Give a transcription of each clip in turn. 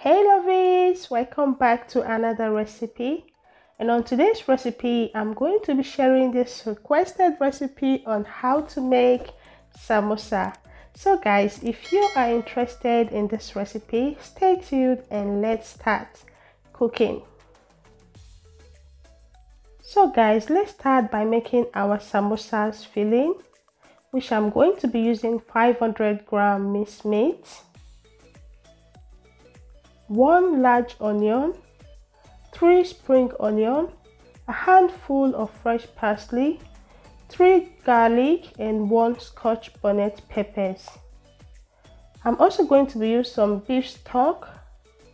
Hey lovies, welcome back to another recipe. And on today's recipe, I'm going to be sharing this requested recipe on how to make samosa. So guys, if you are interested in this recipe, stay tuned and let's start cooking. So guys, let's start by making our samosas filling, which I'm going to be using 500-gram minced meat, 1 large onion, 3 spring onion, a handful of fresh parsley, 3 garlic and 1 Scotch bonnet peppers. I'm also going to be using some beef stock,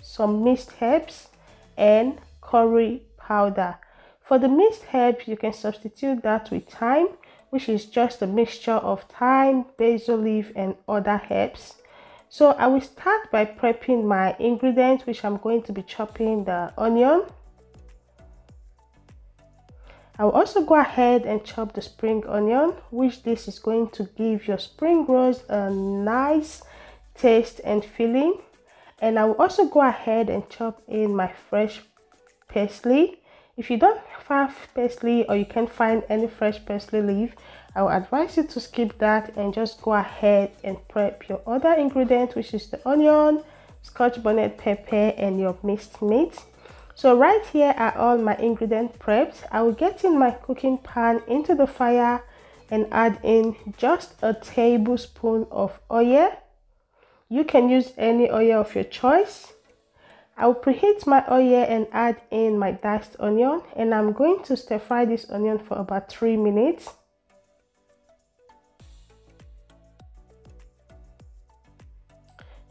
some minced herbs and curry powder. For the minced herbs, you can substitute that with thyme, which is just a mixture of thyme, basil leaf and other herbs. So I will start by prepping my ingredients, which I'm going to be chopping the onion. I will also go ahead and chop the spring onion, which this is going to give your spring rolls a nice taste and feeling. And I will also go ahead and chop in my fresh parsley. If you don't have parsley or you can't find any fresh parsley leaf, I would advise you to skip that and just go ahead and prep your other ingredient, which is the onion, Scotch bonnet pepper and your minced meat. So right here are all my ingredients prepped. I will get in my cooking pan into the fire and add in just a tablespoon of oil. You can use any oil of your choice. I will preheat my oil and add in my diced onion, and I'm going to stir fry this onion for about 3 minutes.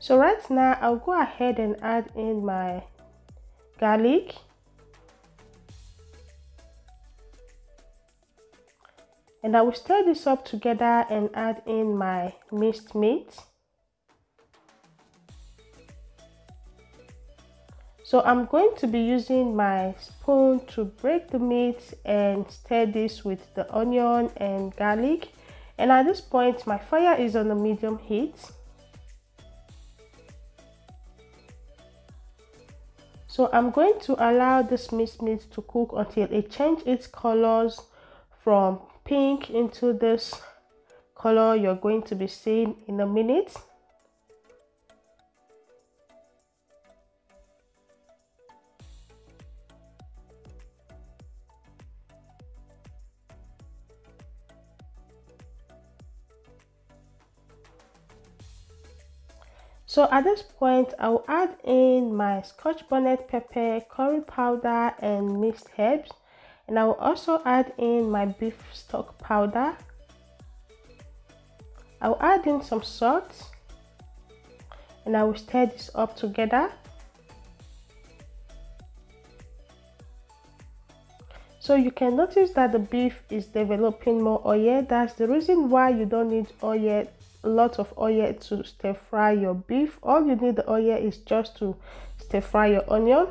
So right now I'll go ahead and add in my garlic, and I will stir this up together and add in my minced meat. So I'm going to be using my spoon to break the meat and stir this with the onion and garlic. And at this point, my fire is on a medium heat. So I'm going to allow this minced meat to cook until it changes its colors from pink into this color you're going to be seeing in a minute. So at this point, I will add in my Scotch bonnet pepper, curry powder and minced herbs. And I will also add in my beef stock powder. I will add in some salt. And I will stir this up together. So you can notice that the beef is developing more oil. That's the reason why you don't need oil, a lot of oil to stir fry your beef. All you need the oil is just to stir fry your onion.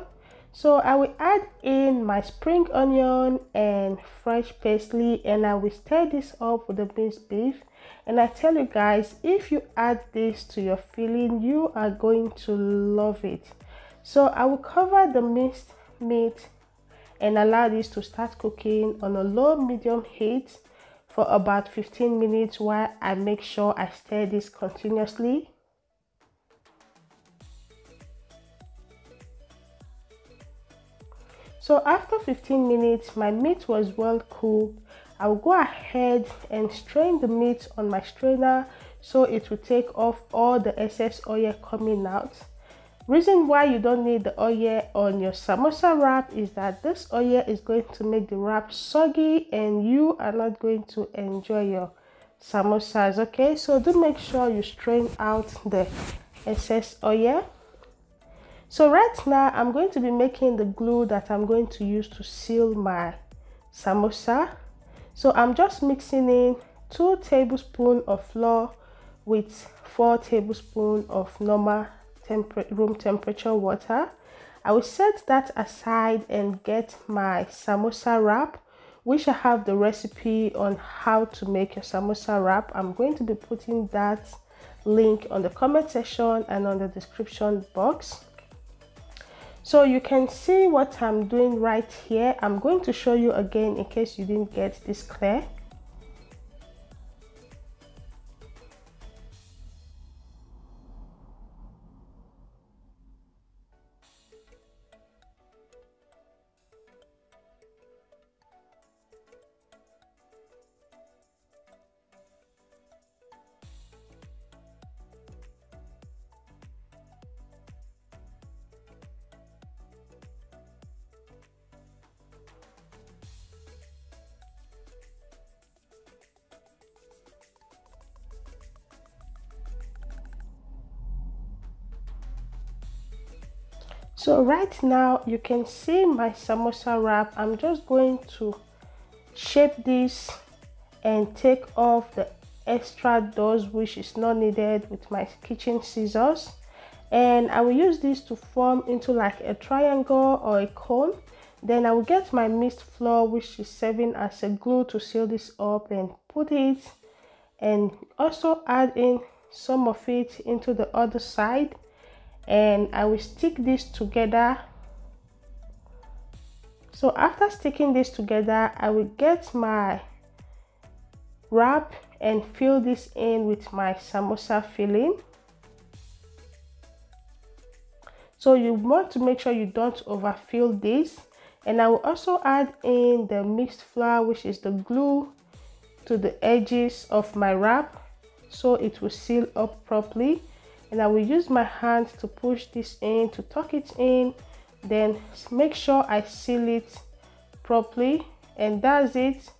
So I will add in my spring onion and fresh parsley, and I will stir this up with the minced beef. And I tell you guys, if you add this to your filling, you are going to love it. So I will cover the minced meat and allow this to start cooking on a low medium heat for about 15 minutes while I make sure I stir this continuously. So after 15 minutes, my meat was well cooked. I will go ahead and strain the meat on my strainer so it will take off all the excess oil coming out. Reason why you don't need the oil on your samosa wrap is that this oil is going to make the wrap soggy and you are not going to enjoy your samosas. Okay, so do make sure you strain out the excess oil. So right now I'm going to be making the glue that I'm going to use to seal my samosa. So I'm just mixing in 2 tablespoons of flour with 4 tablespoons of normal room temperature water. I will set that aside and get my samosa wrap, which I have the recipe on how to make your samosa wrap. I'm going to be putting that link on the comment section and on the description box. So you can see what I'm doing right here. I'm going to show you again in case you didn't get this clear. So right now you can see my samosa wrap. I'm just going to shape this and take off the extra dust which is not needed with my kitchen scissors, and I will use this to form into like a triangle or a cone. Then I will get my mixed flour which is serving as a glue to seal this up and put it, and also add in some of it into the other side, and I will stick this together. So after sticking this together, I will get my wrap and fill this in with my samosa filling. So you want to make sure you don't overfill this, and I will also add in the mixed flour which is the glue to the edges of my wrap so it will seal up properly. And I will use my hand to push this in to tuck it in, then make sure I seal it properly, and that's it.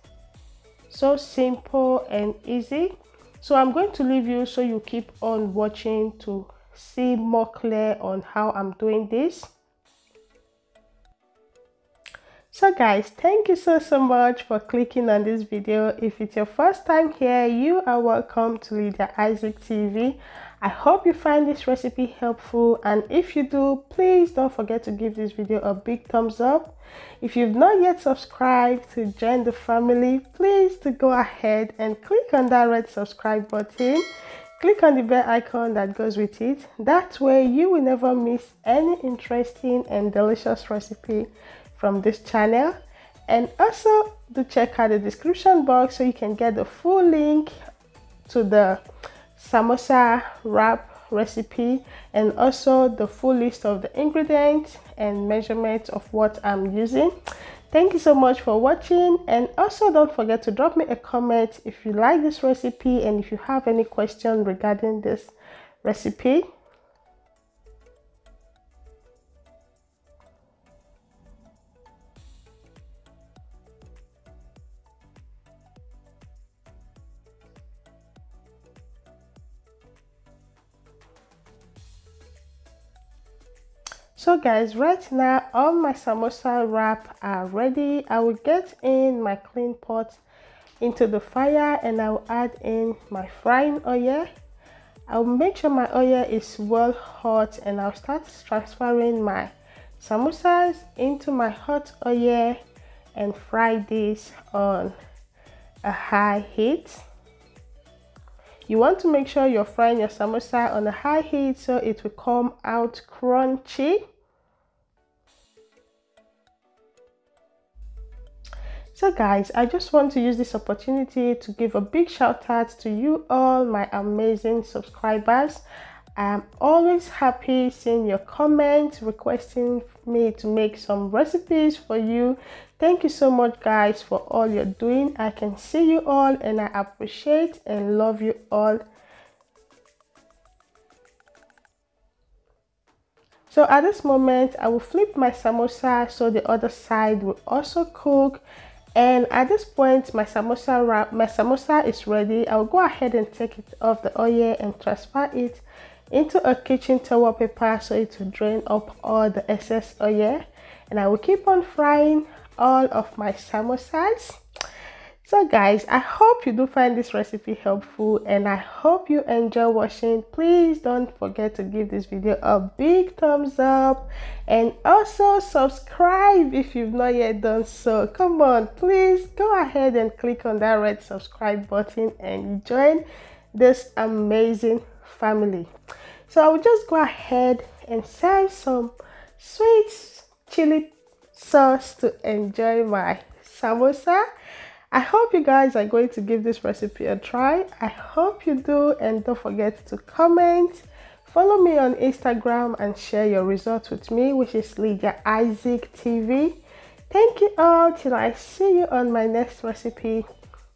So simple and easy. So I'm going to leave you so you keep on watching to see more clear on how I'm doing this. So guys, thank you so much for clicking on this video. If it's your first time here, you are welcome to LYDIAisaac TV. I hope you find this recipe helpful, and if you do, please don't forget to give this video a big thumbs up. If you've not yet subscribed to join the family, please to go ahead and click on that red subscribe button. Click on the bell icon that goes with it. That way you will never miss any interesting and delicious recipe from this channel. And also do check out the description box so you can get the full link to the samosa wrap recipe, and also the full list of the ingredients and measurements of what I'm using. Thank you so much for watching, and also don't forget to drop me a comment if you like this recipe and if you have any question regarding this recipe. So guys, right now all my samosa wrap are ready. I will get in my clean pot into the fire, and I will add in my frying oil. I will make sure my oil is well hot, and I'll start transferring my samosas into my hot oil and fry this on a high heat. You want to make sure you're frying your samosa on a high heat so it will come out crunchy. So guys, I just want to use this opportunity to give a big shout out to you all, my amazing subscribers. I'm always happy seeing your comments requesting me to make some recipes for you. Thank you so much guys for all you're doing. I can see you all, and I appreciate and love you all. So at this moment, I will flip my samosa so the other side will also cook. And at this point, my samosa is ready. I will go ahead and take it off the oil and transfer it into a kitchen towel paper so it will drain up all the excess oil. And I will keep on frying all of my samosas. So guys, I hope you do find this recipe helpful, and I hope you enjoy watching. Please don't forget to give this video a big thumbs up, and also subscribe if you've not yet done so. Come on, please go ahead and click on that red subscribe button and join this amazing family. So I will just go ahead and serve some sweet chili sauce to enjoy my samosa. I hope you guys are going to give this recipe a try. I hope you do, and don't forget to comment. Follow me on Instagram and share your results with me, which is lydiaisaac TV. Thank you all. Till I see you on my next recipe.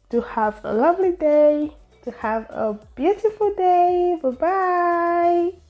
Do have a lovely day. Do have a beautiful day. Bye bye.